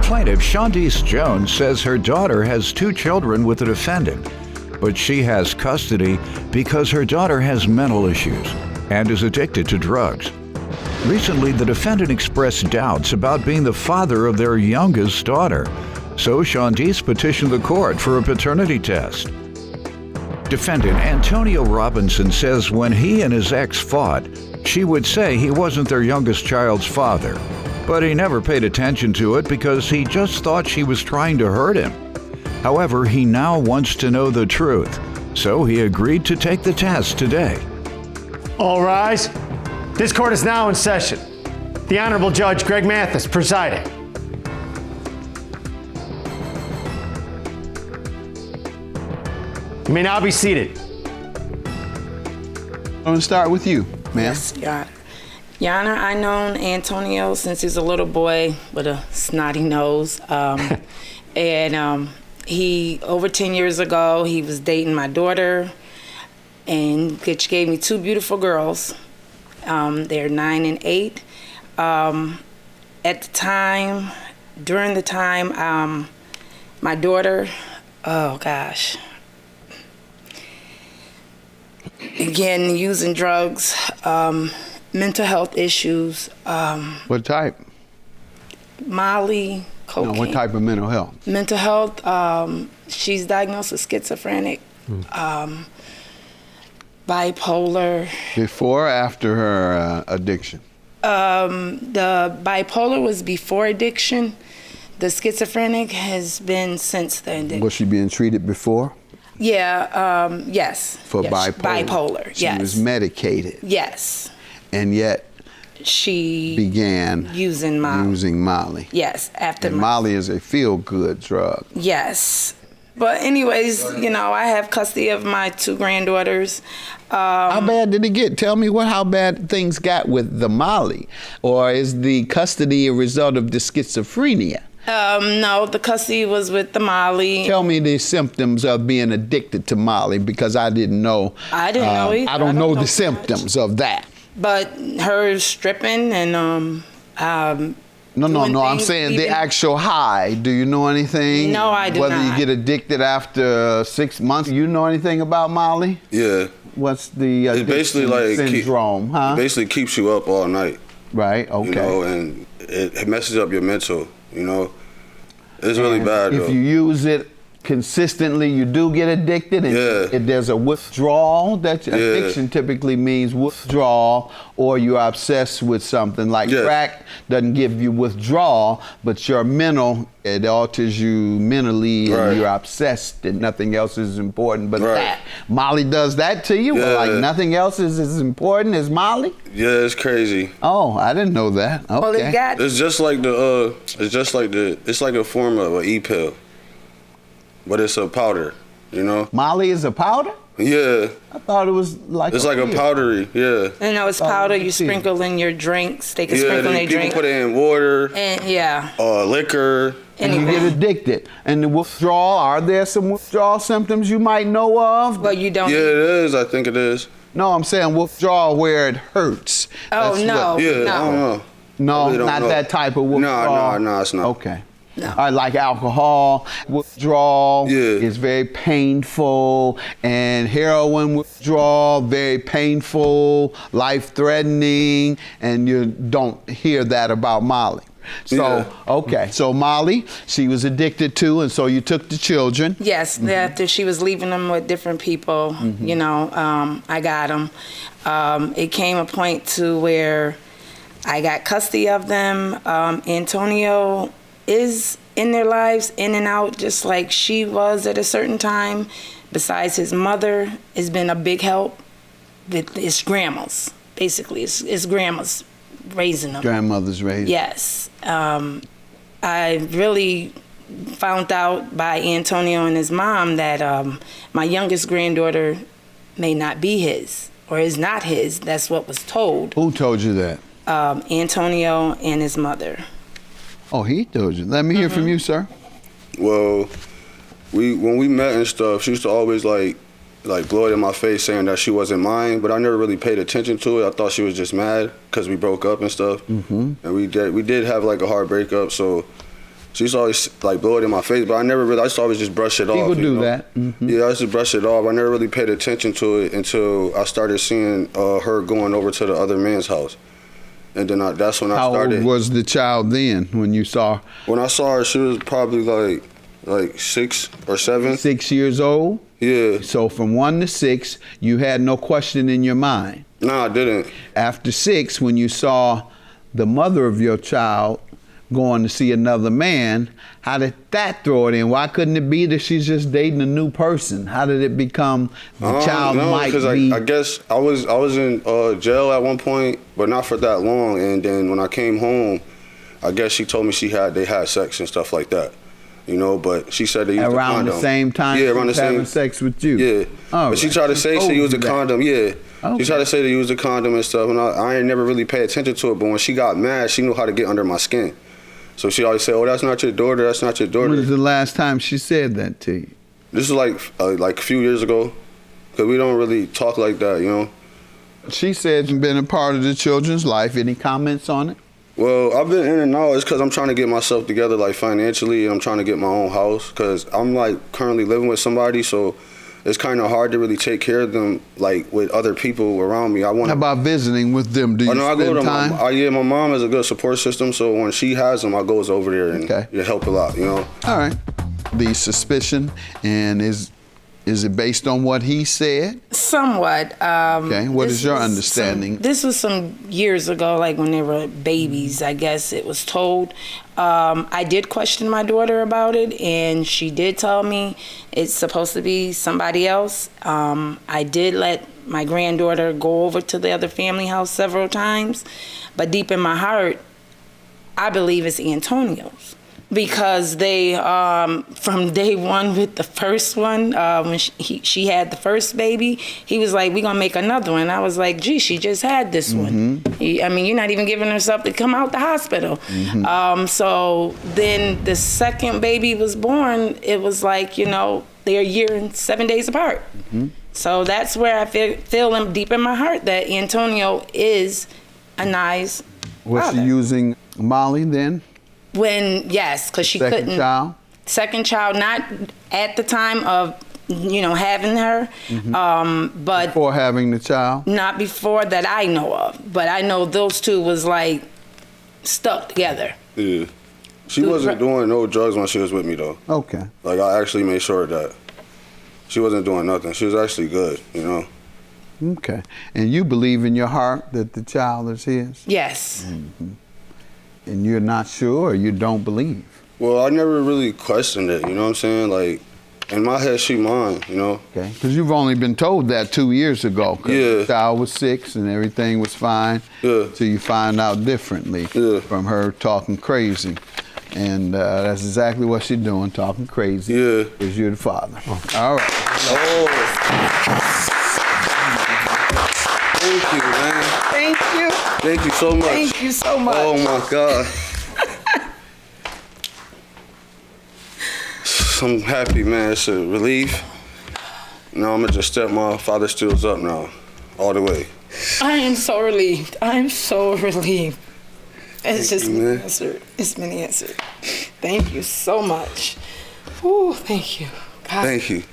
plaintiff, Shondice Jones, says her daughter has 2 children with the defendant, but she has custody because her daughter has mental issues and is addicted to drugs. Recently, the defendant expressed doubts about being the father of their youngest daughter, so Shondice petitioned the court for a paternity test. Defendant Antonio Robinson says when he and his ex fought, she would say he wasn't their youngest child's father, but he never paid attention to it because he just thought she was trying to hurt him. However, he now wants to know the truth, so he agreed to take the test today. All rise. This court is now in session. The Honorable Judge Greg Mathis presiding. You may now be seated. I'm going to start with you, ma'am. Yes, Your Honor, I known Antonio since he was a little boy with a snotty nose. And he, over 10 years ago, he was dating my daughter, and which gave me 2 beautiful girls. They're 9 and 8. At the time, during the time, my daughter, oh gosh, again, using drugs, mental health issues. What type? Molly, cocaine. No, what type of mental health? Mental health, she's diagnosed with schizophrenic, bipolar. Before or after her addiction? The bipolar was before addiction. The schizophrenic has been since the addiction. Was she being treated before? Yeah, yes. For yes, bipolar? Bipolar, she yes. was medicated? Yes. And yet she began using Molly? Yes, after and Molly is a feel-good drug? Yes. But anyways, you know, I have custody of my 2 granddaughters. How bad did it get? Tell me how bad things got with the Molly. Or is the custody a result of the schizophrenia? No, the custody was with the Molly. Tell me the symptoms of being addicted to Molly, because I didn't know. I didn't know either. I don't know the symptoms of that. But her stripping and No, I'm saying the actual high. Do you know anything? No, I do Whether not. you get addicted after 6 months. You know anything about Molly? Yeah. What's the it's basically like syndrome, huh? It basically keeps you up all night. Right, okay. You know, and it messes up your mental, you know. It's really bad, if though. you use it consistently, you do get addicted, and if there's a withdrawal. Addiction typically means withdrawal, or you're obsessed with something. Like crack doesn't give you withdrawal, but your mental, it alters you mentally, and you're obsessed, and nothing else is important but that. Molly does that to you? Like nothing else is as important as Molly? Yeah, it's crazy. Oh, I didn't know that. Okay. Well, it's just like it's like a form of an e-pill. But it's a powder, you know? Molly is a powder? Yeah. I thought it was like it's like a powdery, yeah. No, it's powder you sprinkle in your drinks. They can sprinkle in their drink. People put it in water. And liquor. And you get addicted. And the withdrawal, are there some withdrawal symptoms you might know of? Well, you don't. Yeah, it is. I think it is. No, I'm saying withdrawal where it hurts. Oh, no. I don't know. No, really not that type of withdrawal. No, it's not. Okay. No. All right, like alcohol withdrawal is very painful, and heroin withdrawal, very painful, life-threatening, and you don't hear that about Molly. So, okay. So Molly, she was addicted to, and so you took the children. Yes, after she was leaving them with different people, you know, I got them. It came a point to where I got custody of them. Antonio is in their lives, in and out, just like she was at a certain time. Besides his mother, has been a big help. It's grandmas, basically. It's grandmas raising them. Grandmother's raising. Yes. I really found out by Antonio and his mom that my youngest granddaughter may not be his, or is not his. That's what was told. Who told you that? Antonio and his mother. Oh, he told you. Let me hear from you, sir. Well, when we met and stuff, she used to always like blow it in my face saying that she wasn't mine, but I never really paid attention to it. I thought she was just mad because we broke up and stuff. And we did have like a hard breakup, so She used to always like blow it in my face, but I used to always just brush it off. People do that. Mm-hmm. Yeah, I used to brush it off. I never really paid attention to it until I started seeing her going over to the other man's house. And then that's when I started. How old was the child then when you saw her? When I saw her, she was probably like 6 or 7. 6 years old? Yeah. So from 1 to 6, you had no question in your mind? No, I didn't. After 6, when you saw the mother of your child going to see another man, how did that throw it in? Why couldn't it be that she's just dating a new person? How did it become the child might be? I guess I was in jail at one point, but not for that long. And then when I came home, I guess she told me they had sex and stuff like that. You know, but she said they used around a condom. The same time. Yeah, around the same. Having sex with you. Yeah, but she tried to say she used a condom. Yeah, she tried to say they used a condom and stuff, and I ain't never really paid attention to it. But when she got mad, she knew how to get under my skin. So she always said, "Oh, that's not your daughter. That's not your daughter." When was the last time she said that to you? This is like a few years ago, because we don't really talk like that, you know. She said you've been a part of the children's life. Any comments on it? Well, I've been in and out. It's because I'm trying to get myself together, like financially, and I'm trying to get my own house. Because I'm like currently living with somebody, so it's kind of hard to really take care of them, like with other people around me. How about visiting with them? Do you spend time? My mom has a good support system, so when she has them, I goes over there and help a lot, you know. All right. The suspicion, and is it based on what he said? Somewhat. Okay. What is your understanding? This was some years ago, like when they were babies, I guess it was told. I did question my daughter about it, and she did tell me it's supposed to be somebody else. I did let my granddaughter go over to the other family house several times, but deep in my heart, I believe it's Antonio's. Because they, from day one with the first one, when she had the first baby, he was like, "We're gonna make another one." I was like, "Gee, she just had this one." I mean, you're not even giving her something to come out the hospital. So then the second baby was born. It was like, you know, they're a year and 7 days apart. So that's where I feel deep in my heart that Antonio is a nice Was she using Molly then? Yes, because she couldn't. Second child, not at the time of, you know, having her, but before having the child. Not before that I know of, but I know those two was like stuck together. Yeah, she wasn't doing no drugs when she was with me though. Okay. Like I actually made sure of that she wasn't doing nothing. She was actually good, you know. Okay, and you believe in your heart that the child is his? Yes. And you're not sure, or you don't believe? Well, I never really questioned it, you know what I'm saying? Like, in my head, she mine, you know? Okay, because you've only been told that 2 years ago. Yeah. The child was 6 and everything was fine. Yeah. So you find out differently from her talking crazy. And that's exactly what she's doing, talking crazy. Yeah. Because you're the father. All right. Thank you, man. Thank you. Thank you so much. Thank you so much. Oh my God. I'm happy, man. It's a relief. Now I'm gonna just step my father stills up now, all the way. I am so relieved. I am so relieved. It's just been answered. It's been answered. Thank you so much. Ooh, thank you. God. Thank you.